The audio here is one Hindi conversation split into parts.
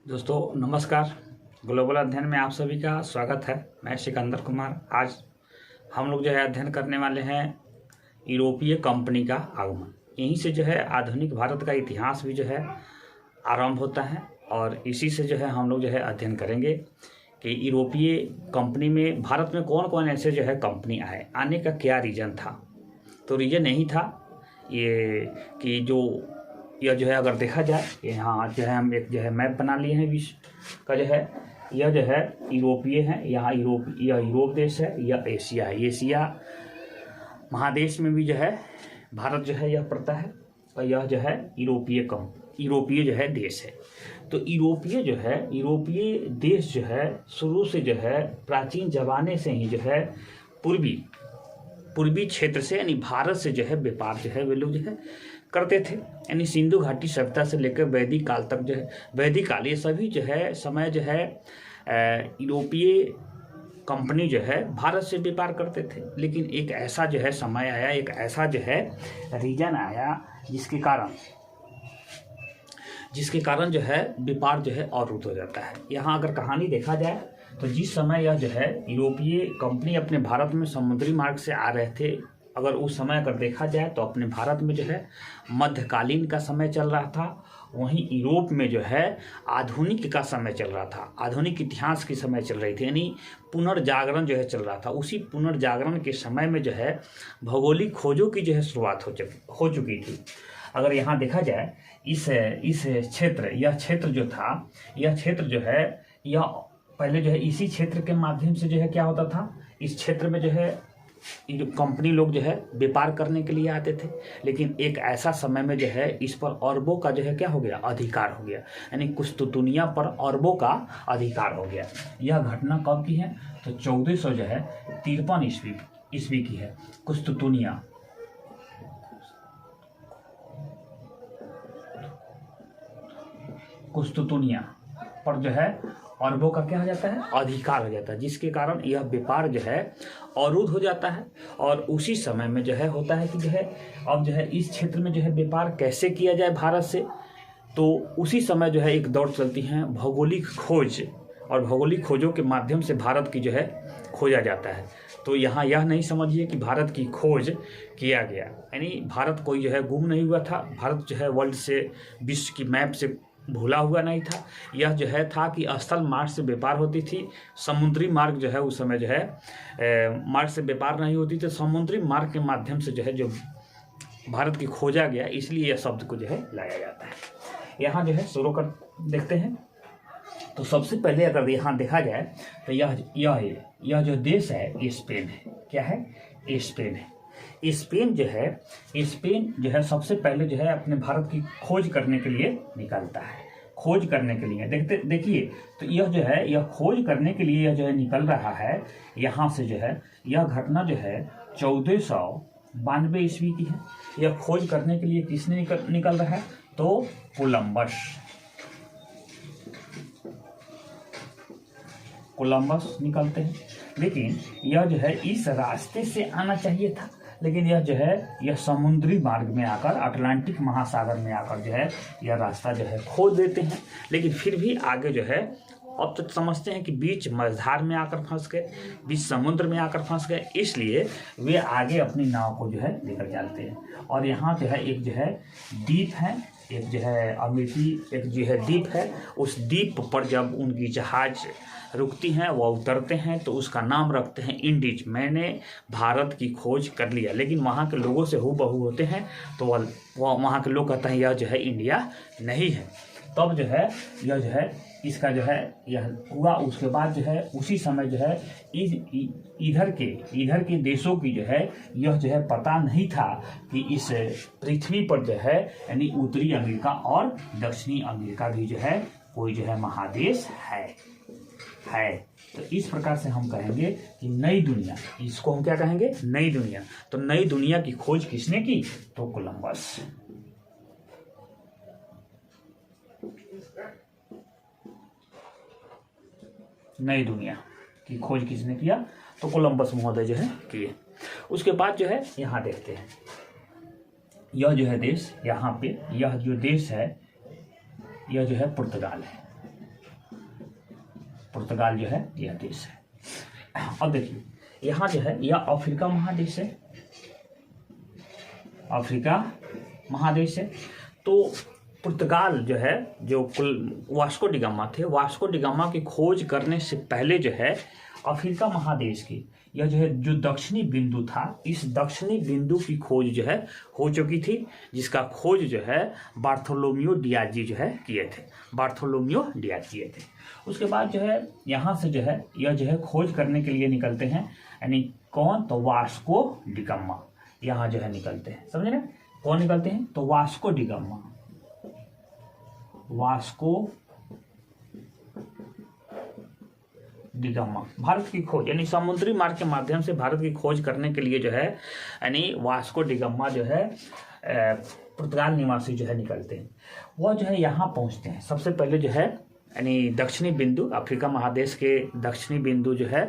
दोस्तों नमस्कार। ग्लोबल अध्ययन में आप सभी का स्वागत है। मैं सिकंदर कुमार। आज हम लोग अध्ययन करने वाले हैं यूरोपीय कंपनी का आगमन। यहीं से आधुनिक भारत का इतिहास भी आरंभ होता है और इसी से हम लोग अध्ययन करेंगे कि यूरोपीय कंपनी में भारत में कौन कौन ऐसे कंपनी आए, आने का क्या रीज़न था। तो रीज़न यही था ये कि यह अगर देखा जाए, यहाँ हम एक मैप बना लिए हैं विश्व का यह यूरोपीय है। यहाँ यह यूरोप देश है, यह एशिया है। एशिया महादेश में भी भारत यह पड़ता है और यह यूरोपीय देश है। तो यूरोपीय देश शुरू से प्राचीन ज़माने से ही पूर्वी क्षेत्र से यानी भारत से व्यापार वे लोग करते थे। यानी सिंधु घाटी सभ्यता से लेकर वैदिक काल तक वैदिक काल ये सभी समय यूरोपीय कंपनी भारत से व्यापार करते थे। लेकिन एक ऐसा समय आया, एक ऐसा रीजन आया जिसके कारण व्यापार अवरुद्ध हो जाता है। यहाँ अगर कहानी देखा जाए तो जिस समय यह यूरोपीय कंपनी अपने भारत में समुद्री मार्ग से आ रहे थे, अगर उस समय अगर देखा जाए तो अपने भारत में मध्यकालीन का समय चल रहा था, वहीं यूरोप में आधुनिक का समय चल रहा था। आधुनिक इतिहास की समय चल रही थी, यानी पुनर्जागरण चल रहा था। उसी पुनर्जागरण के समय में भौगोलिक खोजों की शुरुआत हो चुकी थी। अगर यहाँ देखा जाए इस क्षेत्र, यह क्षेत्र यह पहले इसी क्षेत्र के माध्यम से क्या होता था, इस क्षेत्र में कंपनी लोग व्यापार करने के लिए आते थे। लेकिन एक ऐसा समय में इस पर अरबों का क्या हो गया, अधिकार हो गया। यानी कुस्तुतुनिया पर अरबों का अधिकार हो गया। यह घटना कब की है तो 1453 ईस्वी की है। कुस्तुतुनिया पर अरबों का क्या हो जाता है, अधिकार हो जाता है, जिसके कारण यह व्यापार अवरुद्ध हो जाता है। और उसी समय में होता है कि अब इस क्षेत्र में व्यापार कैसे किया जाए भारत से। तो उसी समय एक दौड़ चलती है भौगोलिक खोज, और भौगोलिक खोजों के माध्यम से भारत की खोजा जाता है। तो यहाँ यह नहीं समझिए कि भारत की खोज किया गया, यानी भारत कोई गुम नहीं हुआ था। भारत वर्ल्ड से, विश्व की मैप से भूला हुआ नहीं था। यह था कि स्थल मार्ग से व्यापार होती थी, समुद्री मार्ग उस समय मार्ग से व्यापार नहीं होती थी। समुद्री मार्ग के माध्यम से जो भारत की खोजा गया, इसलिए यह शब्द को लाया जाता है। यहाँ शुरू कर देखते हैं। तो सबसे पहले अगर यहाँ देखा जाए तो यह जो देश है ये स्पेन है। क्या है? ये स्पेन है। स्पेन सबसे पहले अपने भारत की खोज करने के लिए निकलता है। खोज करने के लिए देखिए, तो यह खोज करने के लिए निकल रहा है। यहाँ से यह घटना 1492 ईस्वी की है। यह खोज करने के लिए किसने निकल रहा है तो कोलंबस निकलते हैं। लेकिन यह इस रास्ते से आना चाहिए था, लेकिन यह समुद्री मार्ग में आकर, अटलांटिक महासागर में आकर यह रास्ता खोज देते हैं। लेकिन फिर भी आगे अब तो समझते हैं कि बीच मझधार में आकर फंस गए, बीच समुद्र में आकर फंस गए, इसलिए वे आगे अपनी नाव को लेकर चलते हैं। और यहाँ एक द्वीप है, एक अमेठी एक द्वीप है। उस द्वीप पर जब उनकी जहाज रुकती हैं, वह उतरते हैं, तो उसका नाम रखते हैं इंडीज। मैंने भारत की खोज कर लिया। लेकिन वहाँ के लोगों से हूबहू होते हैं, तो वह वहाँ के लोग कहते हैं यह इंडिया नहीं है। तब यह इसका यह हुआ। उसके बाद उसी समय इधर के देशों की यह पता नहीं था कि इस पृथ्वी पर यानी उत्तरी अमेरिका और दक्षिणी अमेरिका भी कोई महादेश है। तो इस प्रकार से हम कहेंगे कि नई दुनिया, इसको हम क्या कहेंगे, नई दुनिया। तो नई दुनिया की खोज किसने की तो कोलंबस। नई दुनिया की खोज किसने किया तो कोलंबस महोदय किए। उसके बाद यहाँ देखते हैं, यह देश, यहाँ पे यह जो देश है यह पुर्तगाल है। पुर्तगाल जो है यह देश है। अब देखिए यहाँ जो है यह अफ्रीका महादेश है, अफ्रीका महादेश है। तो पुर्तगाल जो है, जो वास्को डी गामा थे, वास्को डी गामा की खोज करने से पहले जो है अफ्रीका महादेश की यह जो है जो दक्षिणी बिंदु था, इस दक्षिणी बिंदु की खोज जो है हो चुकी थी, जिसका खोज जो है बार्थोलोमियो डियाज जो है किए थे, बार्थोलोमियो डियाज किए थे। उसके बाद जो है यहाँ से जो है यह जो है खोज करने के लिए निकलते हैं, यानी कौन, तो वास्को डी गामा यहाँ जो है निकलते हैं, समझे ना, कौन निकलते हैं, तो Vasco D gamma, Vasco D gamma Bharat की खोज, यानी समुद्री मार्ग के माध्यम से भारत की खोज करने के लिए जो है, यानी वास्को डी गामा जो है पुर्तगाल निवासी जो है निकलते हैं। वह जो है यहाँ पहुँचते हैं सबसे पहले जो है, यानी दक्षिणी बिंदु, अफ्रीका महादेश के दक्षिणी बिंदु जो है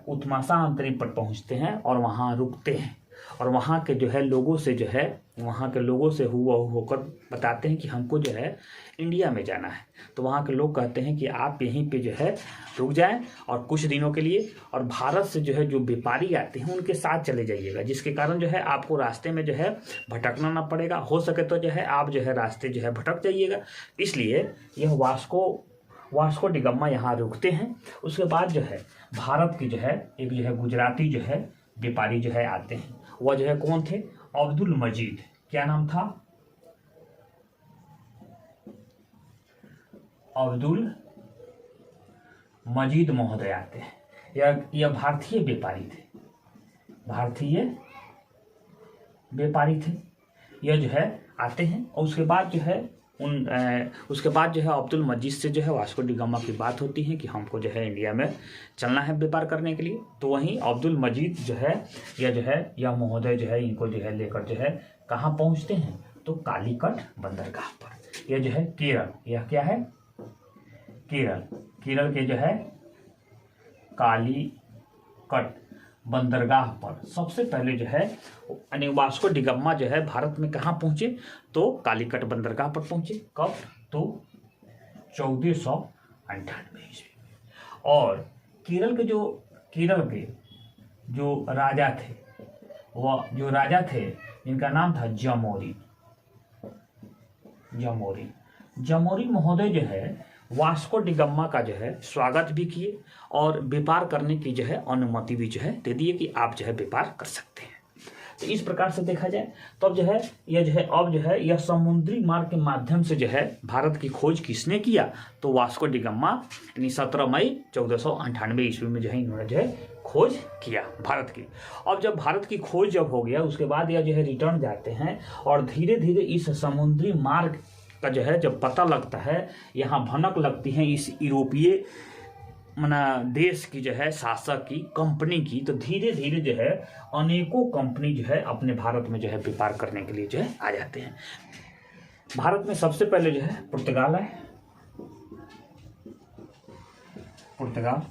उत्मासा अंतरिक्ष पर पहुँचते हैं और वहाँ रुकते हैं, और वहाँ के जो है लोगों से जो है, वहाँ के लोगों से होकर बताते हैं कि हमको जो है इंडिया में जाना है। तो वहाँ के लोग कहते हैं कि आप यहीं पे जो है रुक जाएं और कुछ दिनों के लिए, और भारत से जो है जो व्यापारी आते हैं उनके साथ चले जाइएगा, जिसके कारण जो है आपको रास्ते में जो है भटकना ना पड़ेगा, हो सके तो जो है आप जो है रास्ते जो है भटक जाइएगा। इसलिए यह वास्को डी गामा यहाँ रुकते हैं। उसके बाद जो है भारत की जो है एक जो है गुजराती जो है व्यापारी जो है आते हैं, वह जो है कौन थे, अब्दुल मजीद, क्या नाम था, अब्दुल मजीद महोदय आते हैं। यह भारतीय व्यापारी थे, भारतीय व्यापारी थे। यह जो है आते हैं और उसके बाद जो है उसके बाद जो है अब्दुल मजीद से जो है वास्को डी गामा की बात होती है कि हमको जो है इंडिया में चलना है व्यापार करने के लिए। तो वहीं अब्दुल मजीद जो है यह महोदय जो है इनको जो है लेकर जो है कहाँ पहुँचते हैं, तो कालीकट बंदरगाह पर। यह जो है केरल, यह क्या है, केरल के जो है कालीकट बंदरगाह पर सबसे पहले जो है, यानी वास्को डी गामा जो है भारत में कहाँ पहुँचे, तो कालीकट बंदरगाह पर पहुँचे। कब, तो 1498 ईस्वी में। और केरल के जो राजा थे, वह जो राजा थे इनका नाम था जमोरी महोदय जो है वास्को डी गामा का जो है स्वागत भी किए और व्यापार करने की जो है अनुमति भी जो है दे दिए कि आप जो है व्यापार कर सकते हैं। तो इस प्रकार से देखा जाए तब जो है यह समुद्री मार्ग के माध्यम से जो है भारत की खोज किसने किया, तो वास्को डी गामा, यानी 17 मई 1498 ईस्वी में जो है इन्होंने जो है खोज किया भारत की। अब जब भारत की खोज जब हो गया, उसके बाद यह जो है रिटर्न जाते हैं और धीरे धीरे इस समुद्री मार्ग का जो है जब पता लगता है, यहाँ भनक लगती है इस यूरोपीय देश की जो है शासक की, कंपनी की, तो धीरे धीरे जो है अनेकों कंपनी जो है अपने भारत में जो है व्यापार करने के लिए जो है आ जाते हैं। भारत में सबसे पहले जो है पुर्तगाल है, पुर्तगाल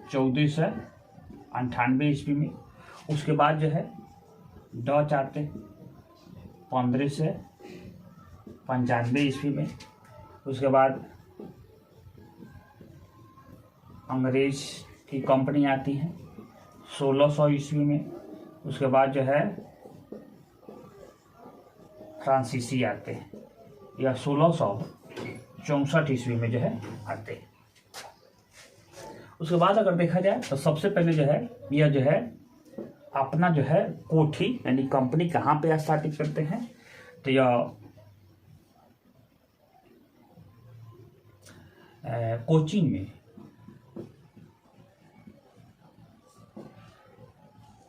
1498 ईस्वी में। उसके बाद जो है डच आते 1595 ईस्वी में। उसके बाद अंग्रेज की कंपनी आती है 1600 ईस्वी में। उसके बाद जो है फ्रांसीसी आते हैं, या 1664 ईस्वी में जो है आते हैं। उसके बाद अगर देखा जाए तो सबसे पहले जो है यह जो है अपना जो है कोठी यानी कंपनी कहाँ पे स्थापित करते हैं, तो यह कोचीन में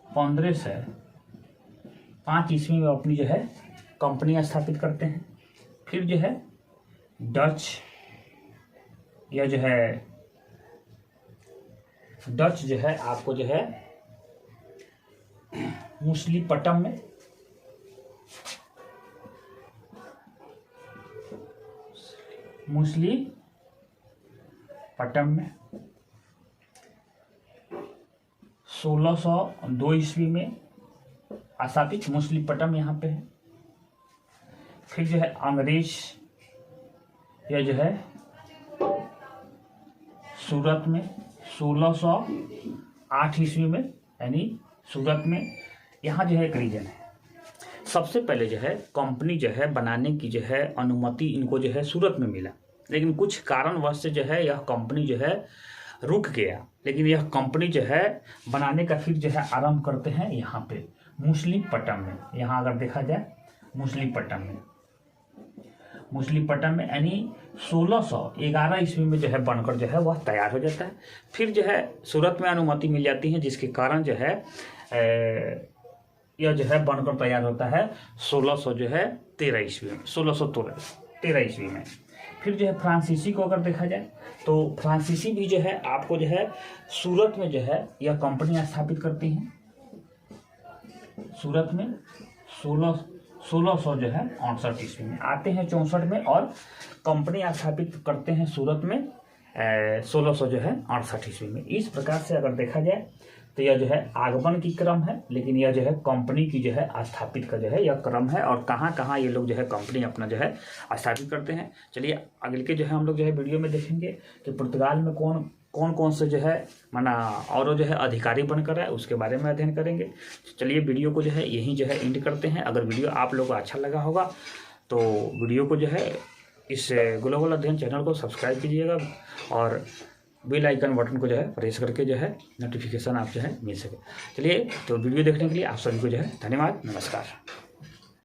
1505 ईस्वी में अपनी जो है कंपनी स्थापित करते हैं। फिर जो है डच, यह जो है डच जो है आपको जो है मुसलीपट्टनम में, मुसलीपट्टनम में 1602 ईस्वी में स्थापित मुसलीपट्टनम यहाँ पे है। फिर जो है अंग्रेज, यह जो है सूरत में 1608 ईस्वी में, यानी सूरत में यहाँ जो है एक रीजन है। सबसे पहले जो है कंपनी जो है बनाने की जो है अनुमति इनको जो है सूरत में मिला, लेकिन कुछ कारणवश से जो है यह कंपनी जो है रुक गया। लेकिन यह कंपनी जो है बनाने का फिर जो है आरंभ करते हैं यहाँ पे मुसलीपट्टनम में। यहाँ अगर देखा जाए मुसलीपट्टनम में यानी 1611 ईस्वी में जो है बनकर जो है वह तैयार हो जाता है। फिर जो है सूरत में अनुमति मिल जाती है, जिसके कारण जो है यह जो है बनकर तैयार होता है 1613 ईस्वी में, 1613 ईस्वी में। फिर जो है फ्रांसीसी को अगर देखा जाए तो फ्रांसीसी भी जो है आपको जो है सूरत में जो है यह कंपनी स्थापित करती हैं। सूरत में 1600 जो है 68 ईस्वी में आते हैं 64 में, और कंपनी स्थापित करते हैं सूरत में 1600 जो है 68 ईस्वी में। इस प्रकार से अगर देखा जाए तो यह जो है आगमन की क्रम है, लेकिन यह जो है कंपनी की जो है स्थापित का जो है यह क्रम है, और कहाँ कहाँ ये लोग जो है कंपनी अपना जो है स्थापित करते हैं। चलिए अगले के जो है हम लोग जो है वीडियो में देखेंगे कि पुर्तगाल में कौन से जो है माना और जो है अधिकारी बनकर है, उसके बारे में अध्ययन करेंगे। चलिए वीडियो को जो है यहीं जो है एंड करते हैं। अगर वीडियो आप लोगों को अच्छा लगा होगा तो वीडियो को जो है इस ग्लोबल अध्ययन चैनल को सब्सक्राइब कीजिएगा, और बेल आइकन बटन को जो है प्रेस करके जो है नोटिफिकेशन आप जो है मिल सके। चलिए तो वीडियो देखने के लिए आप सभी को जो है धन्यवाद, नमस्कार।